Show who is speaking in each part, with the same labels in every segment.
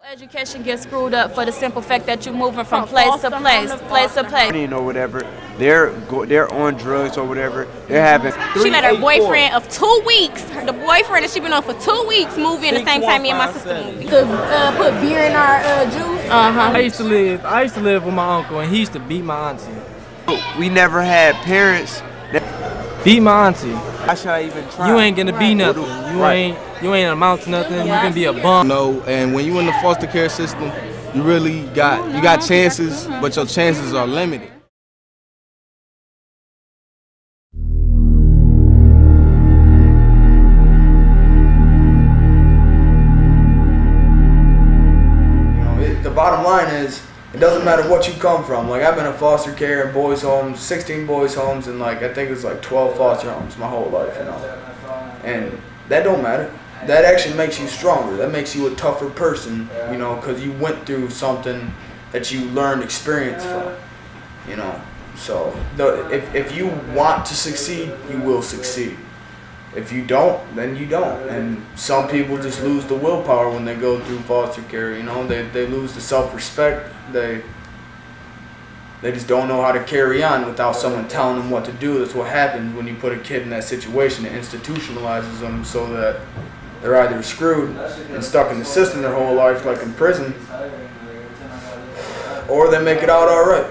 Speaker 1: Education gets screwed up for the simple fact that you're moving from place to place,
Speaker 2: Or whatever, they're on drugs or whatever. They're having.
Speaker 1: She let her boyfriend of 2 weeks, the boyfriend that she been on for 2 weeks, move in the same time me and my sister moved.
Speaker 3: Could put beer in our juice.
Speaker 4: I used to live with my uncle, and he used to beat my auntie.
Speaker 2: We never had parents.
Speaker 4: Beat my auntie.
Speaker 2: How should I even try?
Speaker 4: You ain't gonna be nothing. You ain't amount to nothing. You can be a bum.
Speaker 5: No, and when you in the foster care system, you really got chances, but your chances are limited.
Speaker 6: The bottom line is, it doesn't matter what you come from. Like, I've been in foster care and boys' homes, 16 boys' homes, and like I think it's like 12 foster homes my whole life, you know. And that don't matter. That actually makes you stronger. That makes you a tougher person, you know, because you went through something that you learned experience from, you know. So if you want to succeed, you will succeed. If you don't, then you don't. And some people just lose the willpower when they go through foster care, you know. They lose the self-respect. They just don't know how to carry on without someone telling them what to do. That's what happens when you put a kid in that situation. It institutionalizes them so that they're either screwed and stuck in the system their whole life, like in prison, or they make it out all right.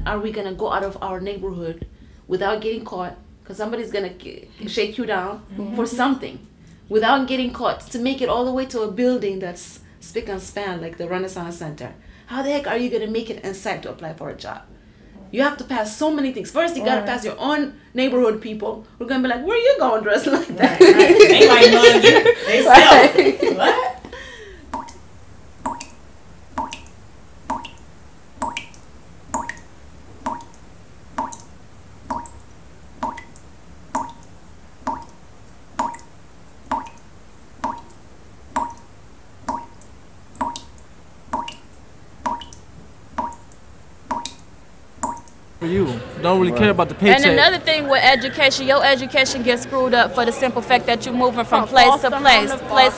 Speaker 3: Are we gonna go out of our neighborhood without getting caught? Because somebody's gonna shake you down for something, without getting caught, to make it all the way to a building that's spick and span like the Renaissance Center. How the heck are you gonna make it inside to apply for a job? You have to pass so many things. First, you gotta pass your own neighborhood people who are gonna be like, "Where are you going dressed like that?"
Speaker 7: Right. They might know you. They still. What?
Speaker 4: You don't really care about the paycheck.
Speaker 1: And another thing with education, your education gets screwed up for the simple fact that you're moving from place to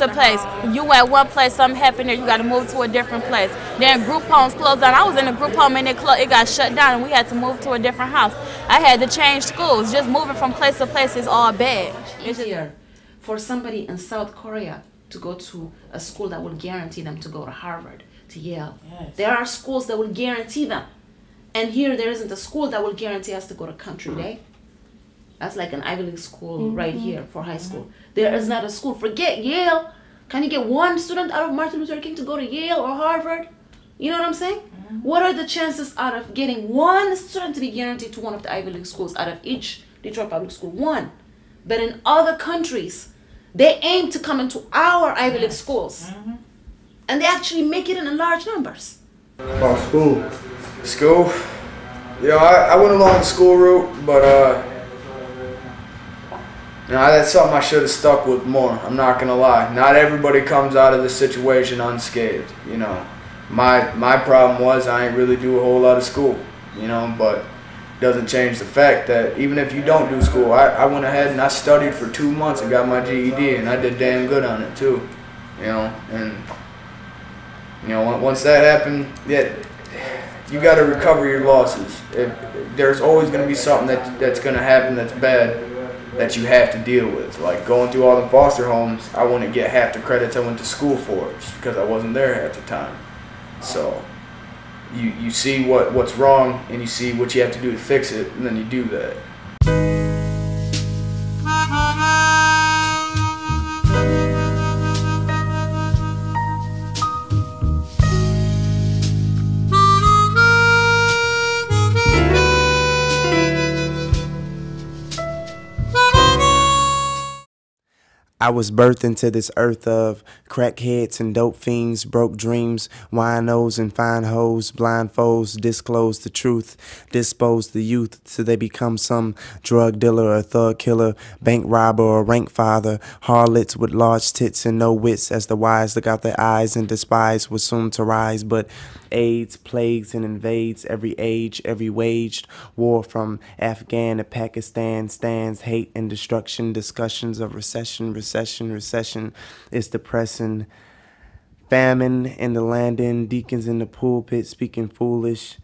Speaker 1: place. You at one place, something happened there, you got to move to a different place. Then group homes closed down. I was in a group home and it got shut down and we had to move to a different house. I had to change schools. Just moving from place to place is all bad.
Speaker 3: It's easier for somebody in South Korea to go to a school that will guarantee them to go to Harvard, to Yale. Yes. There are schools that will guarantee them. And here there isn't a school that will guarantee us to go to Country Day. That's like an Ivy League school right here for high school. There is not a school. Forget Yale. Can you get one student out of Martin Luther King to go to Yale or Harvard? You know what I'm saying? What are the chances out of getting one student to be guaranteed to one of the Ivy League schools out of each Detroit public school? One. But in other countries, they aim to come into our Ivy League schools. And they actually make it in large numbers.
Speaker 6: About school. School? Yeah, I went along the school route, but you know, that's something I should have stuck with more. I'm not gonna lie. Not everybody comes out of this situation unscathed. You know, my problem was I didn't really do a whole lot of school. You know, but it doesn't change the fact that even if you don't do school, I went ahead and I studied for 2 months and got my GED, and I did damn good on it too. You know, and you know, once that happened, yeah. You got to recover your losses. There's always going to be something that's going to happen that's bad that you have to deal with. Like going through all the foster homes, I wouldn't get half the credits I went to school for just because I wasn't there at the time. So you see what's wrong and you see what you have to do to fix it, and then you do that.
Speaker 2: I was birthed into this earth of crackheads and dope fiends, broke dreams, winos and fine hoes, blindfolds, disclose the truth, dispose the youth till they become some drug dealer or thug killer, bank robber or rank father, harlots with large tits and no wits as the wise look out their eyes and despise was soon to rise. But AIDS plagues and invades every age, every waged war from Afghan to Pakistan stands hate and destruction, discussions of recession is depressing. Famine in the landing, deacons in the pulpit speaking foolish,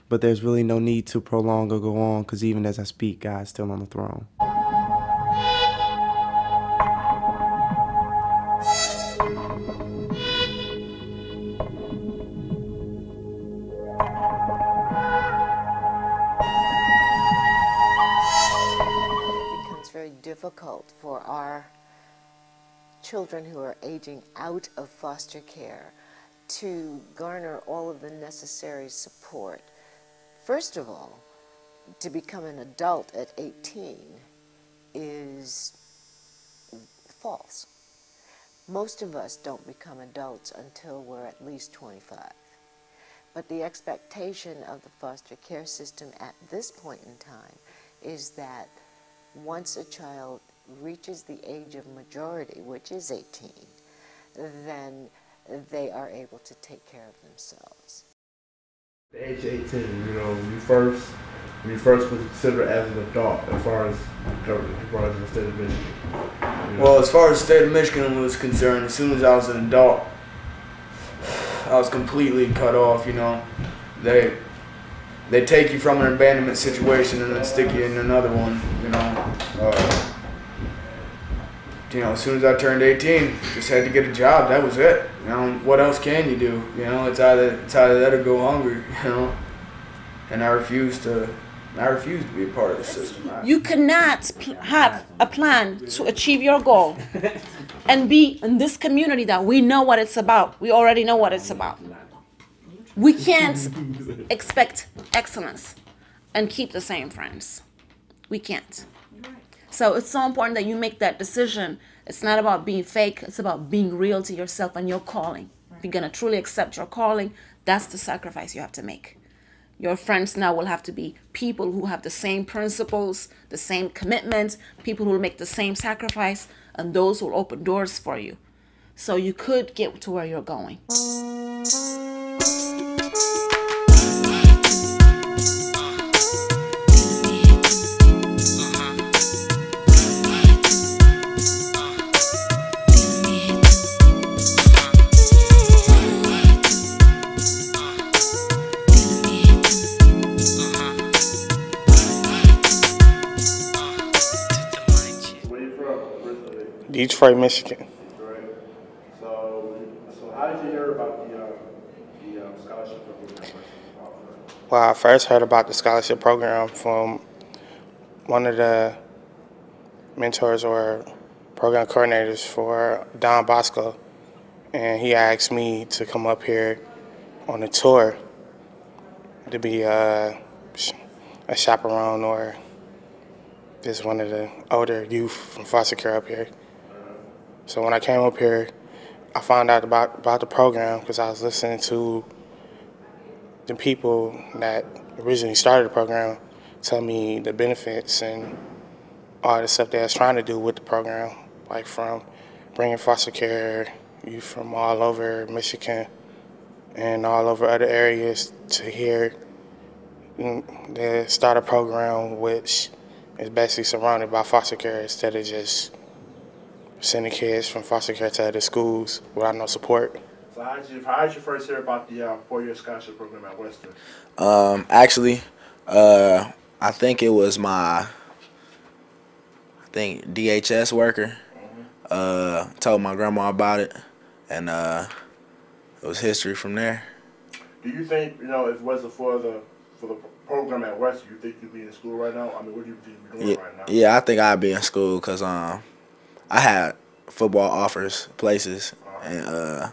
Speaker 2: but there's really no need to prolong or go on, because even as I speak, God's still on the throne.
Speaker 8: Difficult for our children who are aging out of foster care to garner all of the necessary support. First of all, to become an adult at 18 is false. Most of us don't become adults until we're at least 25. But the expectation of the foster care system at this point in time is that once a child reaches the age of majority, which is 18, then they are able to take care of themselves.
Speaker 9: The age of 18, you know, when you first was considered as an adult as far as the state of Michigan. You know?
Speaker 6: Well, as far as the state of Michigan was concerned, as soon as I was an adult, I was completely cut off, you know. They take you from an abandonment situation and then stick you in another one, you know. As soon as I turned 18, just had to get a job. That was it. You know, what else can you do? You know, it's either that or go hungry. You know, and I refused to be a part of the system.
Speaker 3: You cannot have a plan to achieve your goal and be in this community that we know what it's about. We already know what it's about. We can't expect excellence and keep the same friends. We can't. So it's so important that you make that decision. It's not about being fake. It's about being real to yourself and your calling. If you're going to truly accept your calling, that's the sacrifice you have to make. Your friends now will have to be people who have the same principles, the same commitment, people who will make the same sacrifice, and those who will open doors for you. So you could get to where you're going.
Speaker 10: Detroit, Michigan.
Speaker 9: Right. So how did you hear about the scholarship program?
Speaker 10: Well, I first heard about the scholarship program from one of the mentors or program coordinators for Don Bosco, and he asked me to come up here on a tour to be a chaperone or just one of the older youth from foster care up here. So when I came up here, I found out about the program because I was listening to the people that originally started the program tell me the benefits and all the stuff they was trying to do with the program, like from bringing foster care youth from all over Michigan and all over other areas to here. They start a program which is basically surrounded by foster care instead of just sending kids from foster care to other schools without no support.
Speaker 9: So how did you first hear about the 4-year scholarship program at Western?
Speaker 11: Actually, I think it was my DHS worker told my grandma about it, and it was history from there.
Speaker 9: Do you think, if it wasn't for the program at Western, you think you'd be in school right now? I mean, what do you think you're doing right now?
Speaker 11: Yeah, I think I'd be in school because I had football offers places, and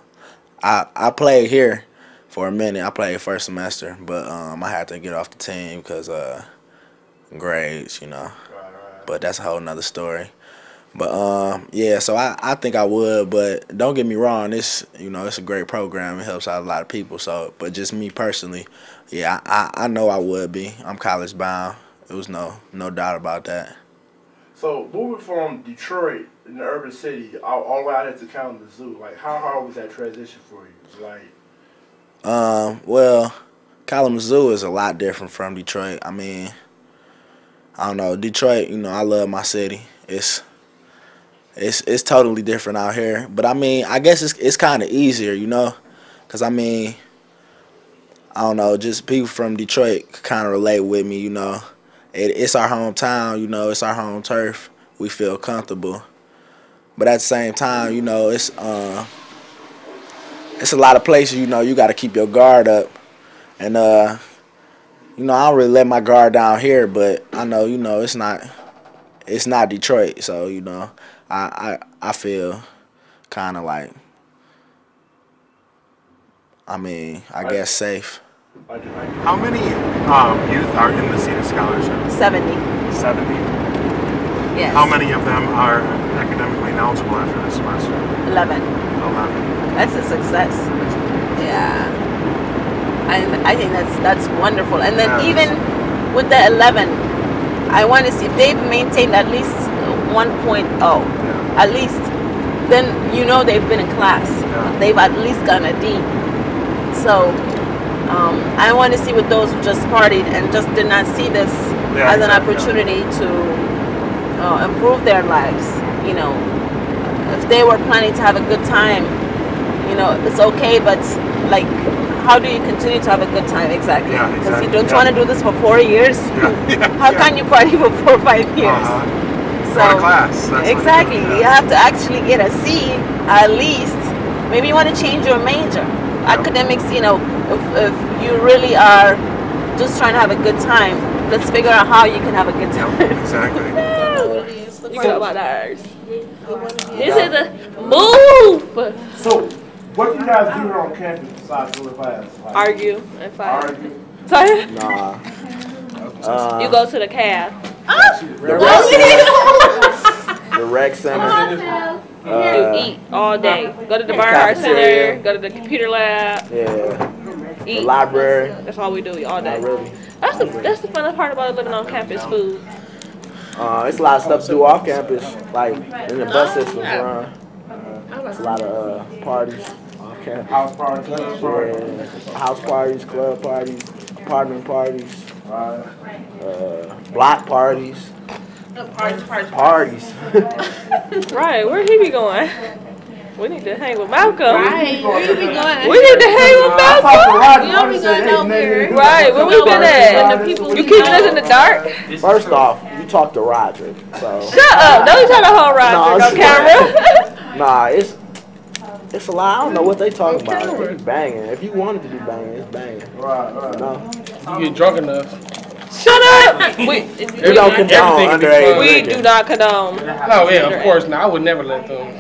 Speaker 11: I played here for a minute. I played first semester, but I had to get off the team because grades, you know. Right. But that's a whole nother story. But yeah, so I think I would, but don't get me wrong, it's it's a great program. It helps out a lot of people. So, but just me personally, yeah, I know I would be. I'm college bound. It was no doubt about that.
Speaker 9: So moving from Detroit in the urban city all the way out here to Kalamazoo, like how hard was that transition for you? Like,
Speaker 11: well, Kalamazoo is a lot different from Detroit. I mean, I don't know, Detroit. I love my city. It's totally different out here. But I mean, I guess it's kind of easier, because I mean, I don't know, just people from Detroit kind of relate with me, It's our hometown, it's our home turf. We feel comfortable. But at the same time, it's a lot of places, you got to keep your guard up. And, I don't really let my guard down here, but I know, it's not Detroit. So, I feel kind of like, I guess safe.
Speaker 12: How many youth are in the SETA scholarship?
Speaker 13: 70.
Speaker 12: 70?
Speaker 13: Yes.
Speaker 12: How many of them are academically knowledgeable after this semester?
Speaker 13: 11.
Speaker 12: 11.
Speaker 13: That's a success. Yeah. I think that's wonderful. And then even with the 11, I want to see if they've maintained at least 1.0, at least, then they've been in class. Yeah. They've at least gotten a D. So I want to see with those who just partied and just did not see this as an opportunity to improve their lives. If they were planning to have a good time, it's okay, but like, how do you continue to have a good time exactly? Because you don't want to do this for 4 years. How can you party for 4 or 5 years? So
Speaker 12: class.
Speaker 13: Exactly, you have to actually get a C at least. Maybe you want to change your major. Academics, if you really are just trying to have a good time, let's figure out how you can have a good time.
Speaker 12: Exactly.
Speaker 1: You know about ours. This is a move.
Speaker 9: So, what do you guys do here on campus besides go to class? Like,
Speaker 1: Argue and fight.
Speaker 9: Argue?
Speaker 1: Sorry?
Speaker 2: Nah.
Speaker 1: You go to the cab.
Speaker 2: The rec center.
Speaker 1: You eat all day. Go to the bar center. Go to the computer lab.
Speaker 2: Yeah.
Speaker 1: Eat.
Speaker 2: The library.
Speaker 1: That's all we do all day.
Speaker 2: Not really.
Speaker 1: That's the funnest part about living on campus. Food.
Speaker 2: It's a lot of stuff to do off campus, like in the bus systems run. It's a lot of parties off campus.
Speaker 9: House parties,
Speaker 2: house parties, club parties, apartment parties, block parties. Parties.
Speaker 1: Right, where he be going? We need to hang with Malcolm.
Speaker 3: Right, where you be going?
Speaker 1: We need to hang with Malcolm.
Speaker 3: You don't be going nowhere.
Speaker 1: Right, where we been at? You keeping us in the dark?
Speaker 2: First off, you talk to Roderick. So.
Speaker 1: Shut up! Don't you try to hold Roderick on camera.
Speaker 2: Nah, it's a lot. I don't know what they talking about. They be banging. If you wanted to be banging, it's banging. Right.
Speaker 4: You get drunk enough.
Speaker 1: Shut up! We
Speaker 2: don't condone underage.
Speaker 1: We do not condone.
Speaker 4: Oh yeah, of course not. I would never let them.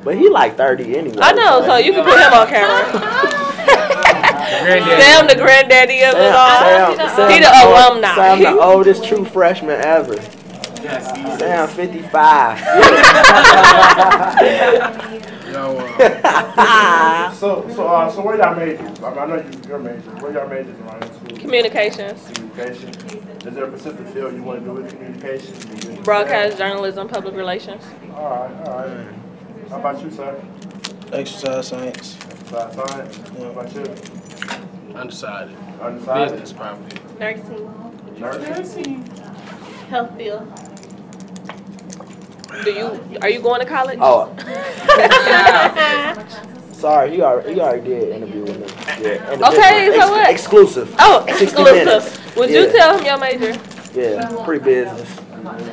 Speaker 2: But he like 30 anyway.
Speaker 1: I know, so you can put him on camera. Sam, the granddaddy of it all. He the alumni.
Speaker 2: Sam, the oldest true freshman ever. Sam, 55.
Speaker 9: So where y'all majors? I know your major. Where y'all majors around in school?
Speaker 1: Communications.
Speaker 9: Communication. Is there a specific field you want to do with communication?
Speaker 1: Broadcast journalism, public relations.
Speaker 9: All right. How about you, sir?
Speaker 4: Exercise science.
Speaker 9: Exercise science. How about you?
Speaker 4: Undecided.
Speaker 9: Undecided.
Speaker 4: Business probably.
Speaker 3: Nursing. Health field.
Speaker 1: Are you going to college?
Speaker 2: Oh. Sorry, you already did interview with me. Yeah,
Speaker 1: okay, so what?
Speaker 2: Exclusive.
Speaker 1: Oh, exclusive. Would you tell him your major?
Speaker 2: Yeah, pre-business.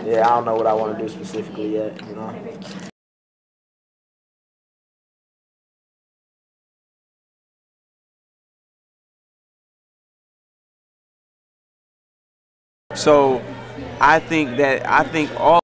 Speaker 2: Yeah, I don't know what I want to do specifically yet,
Speaker 14: So I think all